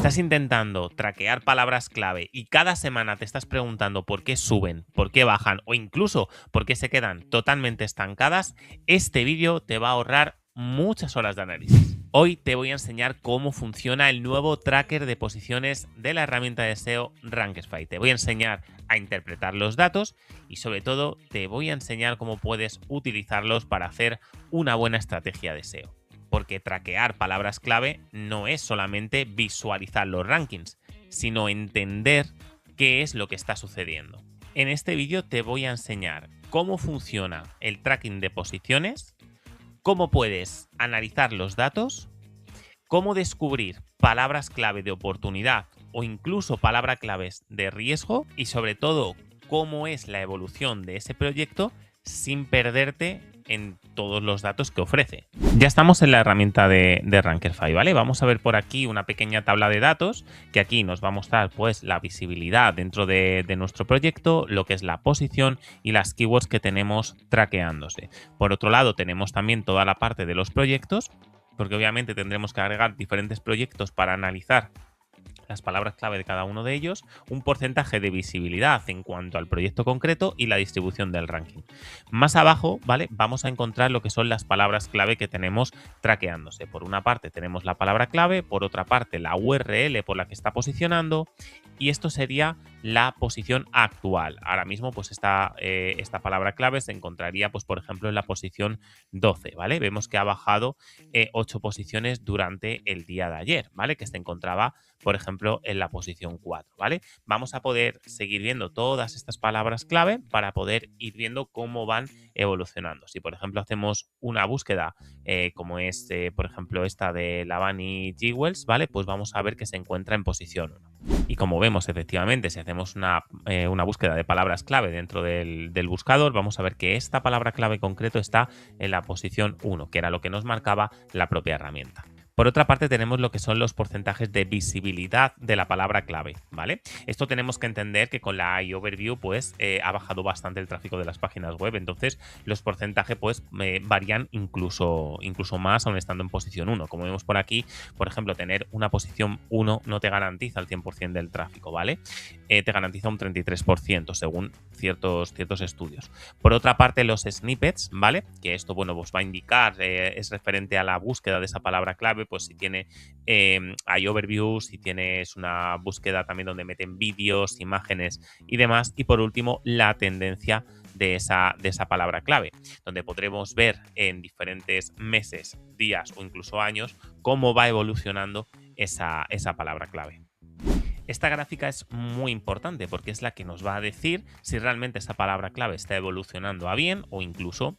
Estás intentando traquear palabras clave y cada semana te estás preguntando por qué suben, por qué bajan o incluso por qué se quedan totalmente estancadas, este vídeo te va a ahorrar muchas horas de análisis. Hoy te voy a enseñar cómo funciona el nuevo tracker de posiciones de la herramienta de SEO Rankersify. Te voy a enseñar a interpretar los datos y sobre todo te voy a enseñar cómo puedes utilizarlos para hacer una buena estrategia de SEO. Porque traquear palabras clave no es solamente visualizar los rankings, sino entender qué es lo que está sucediendo. En este vídeo te voy a enseñar cómo funciona el tracking de posiciones, cómo puedes analizar los datos, cómo descubrir palabras clave de oportunidad o incluso palabras claves de riesgo y sobre todo cómo es la evolución de ese proyecto sin perderte en todos los datos que ofrece. Ya estamos en la herramienta de Rankersify, ¿vale? Vamos a ver por aquí una pequeña tabla de datos que aquí nos va a mostrar pues la visibilidad dentro de nuestro proyecto, lo que es la posición y las keywords que tenemos traqueándose. Por otro lado tenemos también toda la parte de los proyectos, porque obviamente tendremos que agregar diferentes proyectos para analizar las palabras clave de cada uno de ellos, un porcentaje de visibilidad en cuanto al proyecto concreto y la distribución del ranking. Más abajo, ¿vale? Vamos a encontrar lo que son las palabras clave que tenemos traqueándose. Por una parte tenemos la palabra clave, por otra parte la URL por la que está posicionando y esto sería la posición actual. Ahora mismo pues esta palabra clave se encontraría pues por ejemplo en la posición 12, ¿vale? Vemos que ha bajado 8 posiciones durante el día de ayer, ¿vale? Que se encontraba por ejemplo, en la posición 4, ¿vale? Vamos a poder seguir viendo todas estas palabras clave para poder ir viendo cómo van evolucionando. Si, por ejemplo, hacemos una búsqueda como es, por ejemplo, esta de Lavani Jewels, ¿vale? Pues vamos a ver que se encuentra en posición 1. Y como vemos, efectivamente, si hacemos una búsqueda de palabras clave dentro del buscador, vamos a ver que esta palabra clave en concreto está en la posición 1, que era lo que nos marcaba la propia herramienta. Por otra parte, tenemos lo que son los porcentajes de visibilidad de la palabra clave, ¿vale? Esto tenemos que entender que con la iOverview, pues, ha bajado bastante el tráfico de las páginas web, entonces los porcentajes, pues, varían incluso más aún estando en posición 1. Como vemos por aquí, por ejemplo, tener una posición 1 no te garantiza el 100% del tráfico, ¿vale? Te garantiza un 33% según ciertos estudios. Por otra parte, los snippets, ¿vale? Que esto, bueno, pues va a indicar, es referente a la búsqueda de esa palabra clave, pues si tiene iOverview, si tienes una búsqueda también donde meten vídeos, imágenes y demás. Y por último, la tendencia de esa palabra clave, donde podremos ver en diferentes meses, días o incluso años cómo va evolucionando esa palabra clave. Esta gráfica es muy importante porque es la que nos va a decir si realmente esa palabra clave está evolucionando a bien o incluso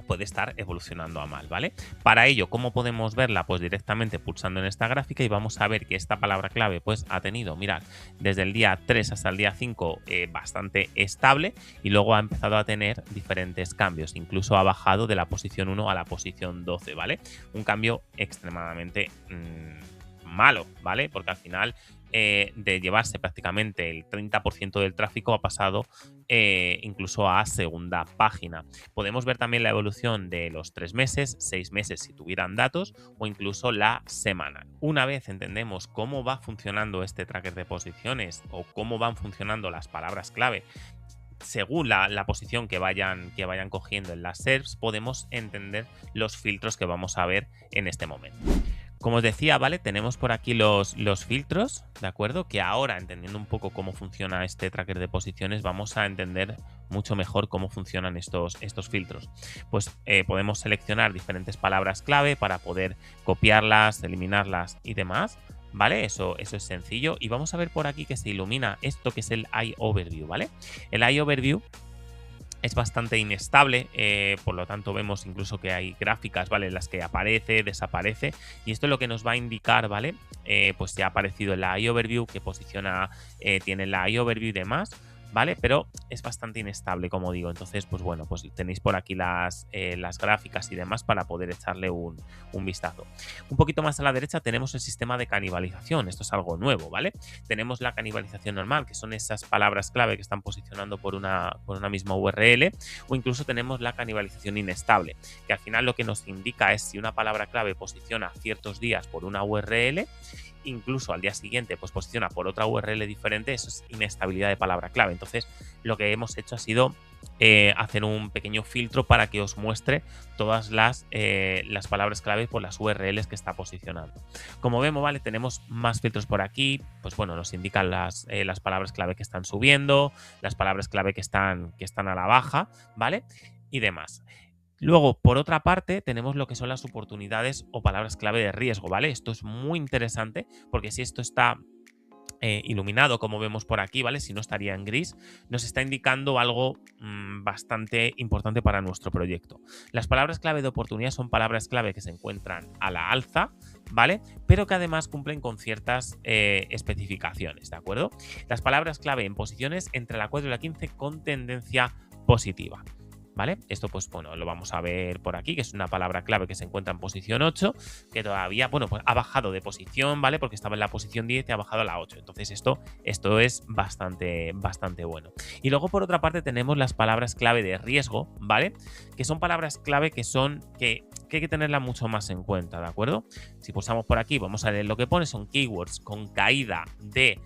puede estar evolucionando a mal, ¿vale? Para ello, ¿cómo podemos verla? Pues directamente pulsando en esta gráfica y vamos a ver que esta palabra clave pues ha tenido, mirad, desde el día 3 hasta el día 5 bastante estable y luego ha empezado a tener diferentes cambios, incluso ha bajado de la posición 1 a la posición 12, ¿vale? Un cambio extremadamente malo, ¿vale? Porque al final de llevarse prácticamente el 30% del tráfico ha pasado incluso a segunda página. Podemos ver también la evolución de los 3 meses, 6 meses si tuvieran datos o incluso la semana. Una vez entendemos cómo va funcionando este tracker de posiciones o cómo van funcionando las palabras clave según la posición que vayan cogiendo en las SERPs, podemos entender los filtros que vamos a ver en este momento. Como os decía, ¿vale? Tenemos por aquí los filtros, ¿de acuerdo? Que ahora, entendiendo un poco cómo funciona este tracker de posiciones, vamos a entender mucho mejor cómo funcionan estos filtros. Pues podemos seleccionar diferentes palabras clave para poder copiarlas, eliminarlas y demás, ¿vale? Eso es sencillo. Y vamos a ver por aquí que se ilumina esto que es el iOverview, ¿vale? El iOverview es bastante inestable, por lo tanto vemos incluso que hay gráficas, ¿vale? En las que aparece, desaparece y esto es lo que nos va a indicar, ¿vale? Pues ya ha aparecido en la iOverview, qué posiciona, tiene la iOverview y demás, ¿vale? Pero es bastante inestable, como digo. Entonces, pues bueno, pues tenéis por aquí las gráficas y demás para poder echarle un vistazo. Un poquito más a la derecha tenemos el sistema de canibalización. Esto es algo nuevo, ¿vale? Tenemos la canibalización normal, que son esas palabras clave que están posicionando por una misma URL, o incluso tenemos la canibalización inestable, que al final lo que nos indica es si una palabra clave posiciona ciertos días por una URL incluso al día siguiente pues posiciona por otra URL diferente, eso es inestabilidad de palabra clave. Entonces lo que hemos hecho ha sido hacer un pequeño filtro para que os muestre todas las palabras clave por las URLs que está posicionando. Como vemos, ¿vale? Tenemos más filtros por aquí, pues bueno, nos indican las palabras clave que están subiendo, las palabras clave que están a la baja, ¿vale? Y demás. Luego, por otra parte, tenemos lo que son las oportunidades o palabras clave de riesgo, ¿vale? Esto es muy interesante porque si esto está iluminado, como vemos por aquí, ¿vale? Si no estaría en gris, nos está indicando algo bastante importante para nuestro proyecto. Las palabras clave de oportunidad son palabras clave que se encuentran a la alza, ¿vale? Pero que además cumplen con ciertas especificaciones, ¿de acuerdo? Las palabras clave en posiciones entre la 4 y la 15 con tendencia positiva. ¿Vale? Esto, pues bueno, lo vamos a ver por aquí, que es una palabra clave que se encuentra en posición 8, que todavía, bueno, pues ha bajado de posición, ¿vale? Porque estaba en la posición 10 y ha bajado a la 8. Entonces esto es bastante bueno. Y luego, por otra parte, tenemos las palabras clave de riesgo, ¿vale? Que son palabras clave que hay que tenerla mucho más en cuenta, ¿de acuerdo? Si pulsamos por aquí, vamos a leer lo que pone, son keywords con caída de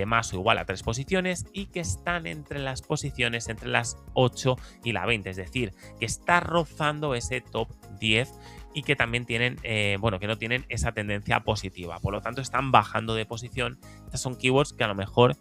más o igual a 3 posiciones y que están entre las posiciones entre las 8 y la 20, es decir, que está rozando ese top 10 y que también tienen, que no tienen esa tendencia positiva, por lo tanto están bajando de posición. Estas son keywords que a lo mejor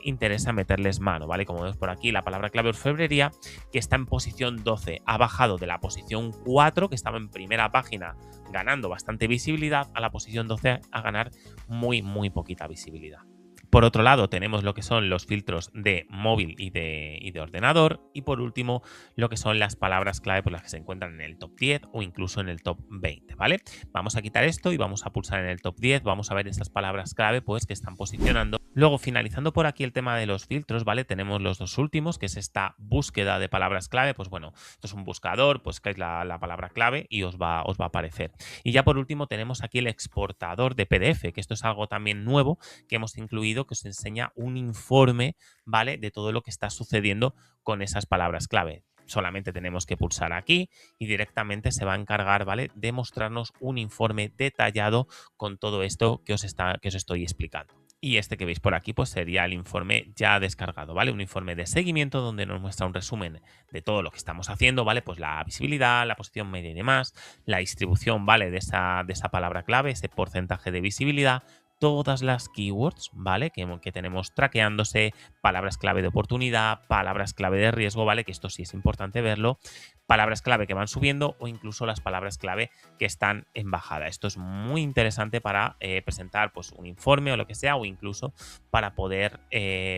interesa meterles mano, ¿vale? Como vemos por aquí, la palabra clave orfebrería, que está en posición 12, ha bajado de la posición 4, que estaba en primera página ganando bastante visibilidad, a la posición 12 a ganar muy poquita visibilidad. Por otro lado, tenemos lo que son los filtros de móvil y de ordenador. Y por último, lo que son las palabras clave por las que se encuentran en el top 10 o incluso en el top 20, ¿vale? Vamos a quitar esto y vamos a pulsar en el top 10. Vamos a ver estas palabras clave pues que están posicionando. Luego, finalizando por aquí el tema de los filtros, ¿vale? Tenemos los dos últimos, que es esta búsqueda de palabras clave. Pues bueno, esto es un buscador, pues que es la palabra clave y os va a aparecer. Y ya por último tenemos aquí el exportador de PDF, que esto es algo también nuevo que hemos incluido, que os enseña un informe, ¿vale? De todo lo que está sucediendo con esas palabras clave. Solamente tenemos que pulsar aquí y directamente se va a encargar, ¿vale?, de mostrarnos un informe detallado con todo esto que os estoy explicando. Y este que veis por aquí pues sería el informe ya descargado, ¿vale? Un informe de seguimiento donde nos muestra un resumen de todo lo que estamos haciendo, ¿vale? Pues la visibilidad, la posición media y demás, la distribución, ¿vale?, de esa palabra clave, ese porcentaje de visibilidad, todas las keywords, ¿vale?, que tenemos traqueándose, palabras clave de oportunidad, palabras clave de riesgo, ¿vale?, que esto sí es importante verlo, palabras clave que van subiendo o incluso las palabras clave que están en bajada. Esto es muy interesante para presentar pues un informe o lo que sea, o incluso para poder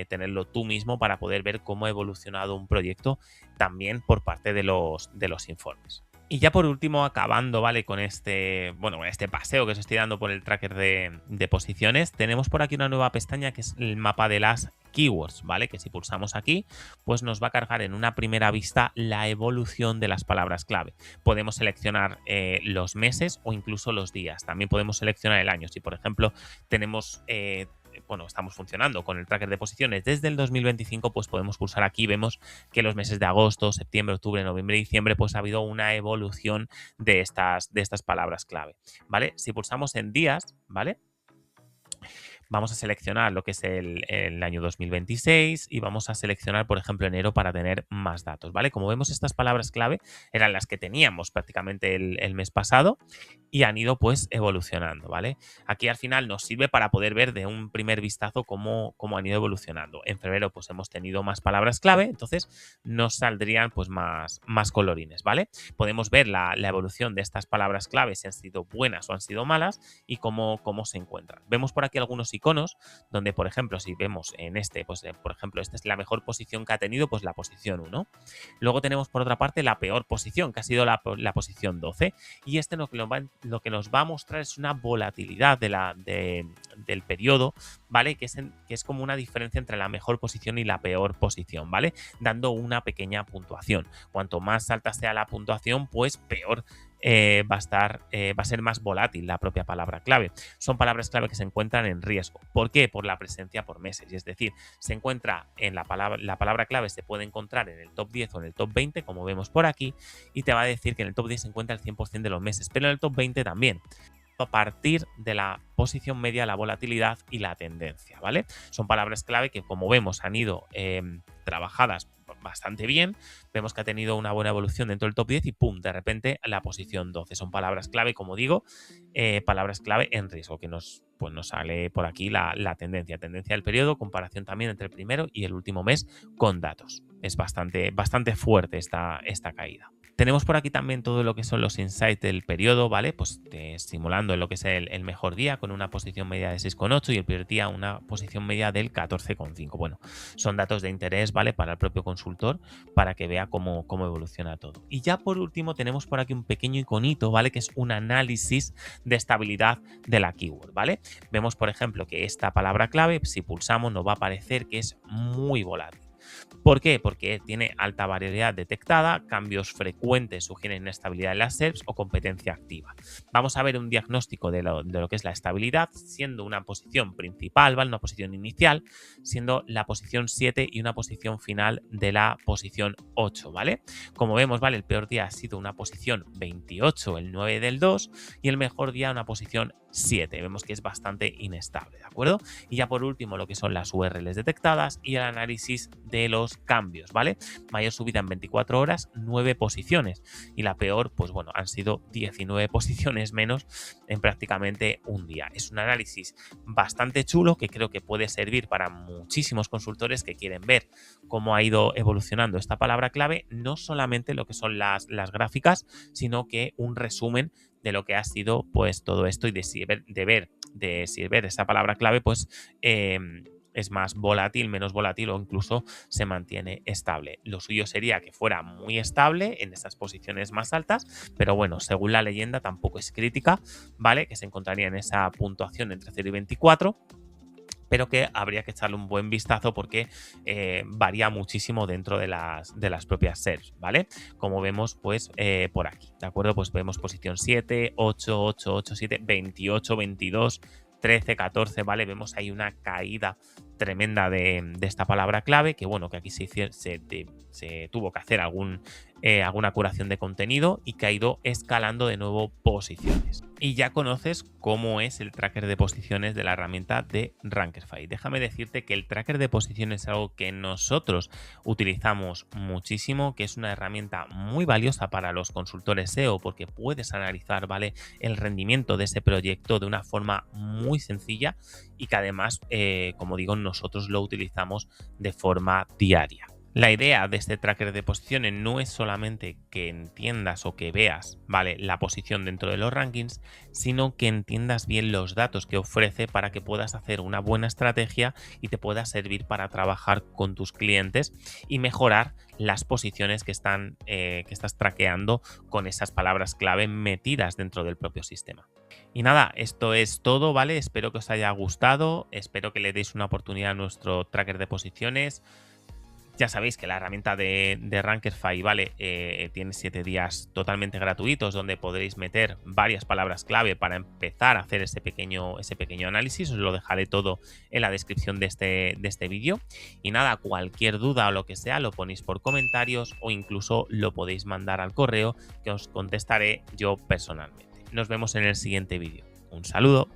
tenerlo tú mismo, para poder ver cómo ha evolucionado un proyecto también por parte de los informes. Y ya por último, acabando, ¿vale?, con este paseo que os estoy dando por el tracker de posiciones, tenemos por aquí una nueva pestaña que es el mapa de las keywords, ¿vale? Que si pulsamos aquí, pues nos va a cargar en una primera vista la evolución de las palabras clave. Podemos seleccionar los meses o incluso los días. También podemos seleccionar el año. Si, por ejemplo, tenemos estamos funcionando con el tracker de posiciones desde el 2025, pues podemos pulsar aquí y vemos que los meses de agosto, septiembre, octubre, noviembre y diciembre, pues ha habido una evolución de estas palabras clave, ¿vale? Si pulsamos en días, ¿vale?, vamos a seleccionar lo que es el año 2026 y vamos a seleccionar, por ejemplo, enero para tener más datos, ¿vale? Como vemos, estas palabras clave eran las que teníamos prácticamente el mes pasado y han ido pues evolucionando, ¿vale? Aquí al final nos sirve para poder ver de un primer vistazo cómo han ido evolucionando. En febrero pues hemos tenido más palabras clave, entonces nos saldrían pues más colorines, ¿vale? Podemos ver la evolución de estas palabras clave, si han sido buenas o han sido malas y cómo se encuentran. Vemos por aquí algunos iconos donde, por ejemplo, si vemos en este, pues por ejemplo, esta es la mejor posición que ha tenido, pues la posición 1. Luego tenemos por otra parte la peor posición, que ha sido la posición 12. Y este lo que nos va a mostrar es una volatilidad del periodo, ¿vale? Que es como una diferencia entre la mejor posición y la peor posición, ¿vale? Dando una pequeña puntuación. Cuanto más alta sea la puntuación, pues peor va a ser más volátil la propia palabra clave. Son palabras clave que se encuentran en riesgo. ¿Por qué? Por la presencia por meses. Y es decir, se encuentra en la palabra clave se puede encontrar en el top 10 o en el top 20, como vemos por aquí, y te va a decir que en el top 10 se encuentra el 100% de los meses, pero en el top 20 también. a partir de la posición media, la volatilidad y la tendencia, ¿vale? Son palabras clave que, como vemos, han ido trabajadas bastante bien. Vemos que ha tenido una buena evolución dentro del top 10 y ¡pum! De repente la posición 12. Son palabras clave, como digo, palabras clave en riesgo, que nos sale por aquí la tendencia del periodo, comparación también entre el primero y el último mes con datos. Es bastante fuerte esta caída. Tenemos por aquí también todo lo que son los insights del periodo, ¿vale? Pues simulando en lo que es el mejor día con una posición media de 6,8 y el peor día una posición media del 14,5. Bueno, son datos de interés, ¿vale? Para el propio consultor, para que vea cómo evoluciona todo. Y ya por último tenemos por aquí un pequeño iconito, ¿vale? Que es un análisis de estabilidad de la keyword, ¿vale? Vemos, por ejemplo, que esta palabra clave, si pulsamos, nos va a aparecer que es muy volátil. ¿Por qué? Porque tiene alta variabilidad detectada, cambios frecuentes sugieren inestabilidad en las SERPs o competencia activa. Vamos a ver un diagnóstico de lo que es la estabilidad, siendo una posición principal, ¿vale? Una posición inicial, siendo la posición 7 y una posición final de la posición 8, ¿vale? Como vemos, ¿vale? El peor día ha sido una posición 28, el 9 del 2, y el mejor día una posición 7. Vemos que es bastante inestable, ¿de acuerdo? Y ya por último, lo que son las URLs detectadas y el análisis de los cambios, ¿vale? Mayor subida en 24 horas, 9 posiciones. Y la peor, pues bueno, han sido 19 posiciones menos en prácticamente un día. Es un análisis bastante chulo que creo que puede servir para muchísimos consultores que quieren ver cómo ha ido evolucionando esta palabra clave, no solamente lo que son las gráficas, sino que un resumen de lo que ha sido pues todo esto y de si ver esa palabra clave pues es más volátil, menos volátil o incluso se mantiene estable. Lo suyo sería que fuera muy estable en esas posiciones más altas, pero bueno, según la leyenda tampoco es crítica, ¿vale? Que se encontraría en esa puntuación entre 0 y 24, pero que habría que echarle un buen vistazo porque varía muchísimo dentro de las propias SERPs, ¿vale? Como vemos, pues por aquí, ¿de acuerdo? Pues vemos posición 7, 8, 8, 8, 7, 28, 22, 13, 14, ¿vale? Vemos ahí una caída tremenda de esta palabra clave, que bueno, que aquí se tuvo que hacer alguna curación de contenido y que ha ido escalando de nuevo posiciones. Y ya conoces cómo es el tracker de posiciones de la herramienta de Rankerfy. Déjame decirte que el tracker de posiciones es algo que nosotros utilizamos muchísimo, que es una herramienta muy valiosa para los consultores SEO porque puedes analizar, ¿vale?, el rendimiento de ese proyecto de una forma muy sencilla y que además, como digo, nosotros lo utilizamos de forma diaria. La idea de este tracker de posiciones no es solamente que entiendas o que veas, ¿vale?, la posición dentro de los rankings, sino que entiendas bien los datos que ofrece para que puedas hacer una buena estrategia y te pueda servir para trabajar con tus clientes y mejorar las posiciones que estás traqueando con esas palabras clave metidas dentro del propio sistema. Y nada, esto es todo, ¿vale? Espero que os haya gustado, espero que le deis una oportunidad a nuestro tracker de posiciones. Ya sabéis que la herramienta de Rankerfy, ¿vale? Tiene 7 días totalmente gratuitos donde podréis meter varias palabras clave para empezar a hacer ese pequeño análisis. Os lo dejaré todo en la descripción de este vídeo. Y nada, cualquier duda o lo que sea lo ponéis por comentarios o incluso lo podéis mandar al correo que os contestaré yo personalmente. Nos vemos en el siguiente vídeo. Un saludo.